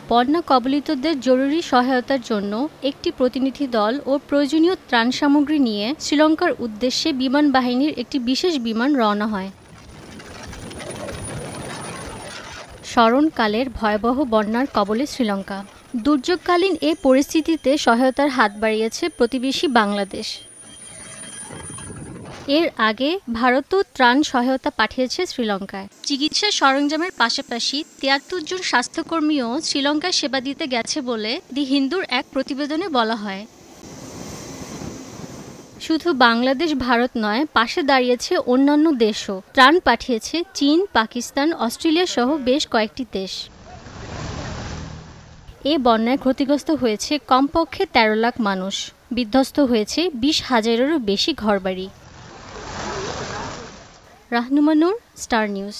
বন্যা কবলিতদের জরুরি সহায়তার জন্য একটি প্রতিনিধি দল ও প্রয়োজনীয় ত্রাণ সামগ্রী নিয়ে শ্রীলঙ্কার উদ্দেশ্যে বিমান বাহিনীর একটি বিশেষ বিমান রওনা হয়। স্মরণকালের ভয়াবহ বন্যার কবলে শ্রীলঙ্কা। দুর্যোগকালীন এ পরিস্থিতিতে সহায়তার হাত বাড়িয়েছে প্রতিবেশী বাংলাদেশ। এর আগে ভারতও ত্রাণ সহায়তা পাঠিয়েছে শ্রীলঙ্কায়। চিকিৎসা সরঞ্জামের পাশাপাশি ৭৩ জন স্বাস্থ্যকর্মীও শ্রীলঙ্কায় সেবা দিতে গেছে বলে দি হিন্দুর এক প্রতিবেদনে বলা হয়। শুধু বাংলাদেশ ভারত নয়, পাশে দাঁড়িয়েছে অন্যান্য দেশও। ত্রাণ পাঠিয়েছে চীন, পাকিস্তান, অস্ট্রেলিয়া সহ বেশ কয়েকটি দেশ। এ বন্যায় ক্ষতিগ্রস্ত হয়েছে কমপক্ষে ১৩ লাখ মানুষ। বিধ্বস্ত হয়েছে ২০,০০০-এরও বেশি ঘরবাড়ি। রাহনুমা নূর, স্টার নিউজ।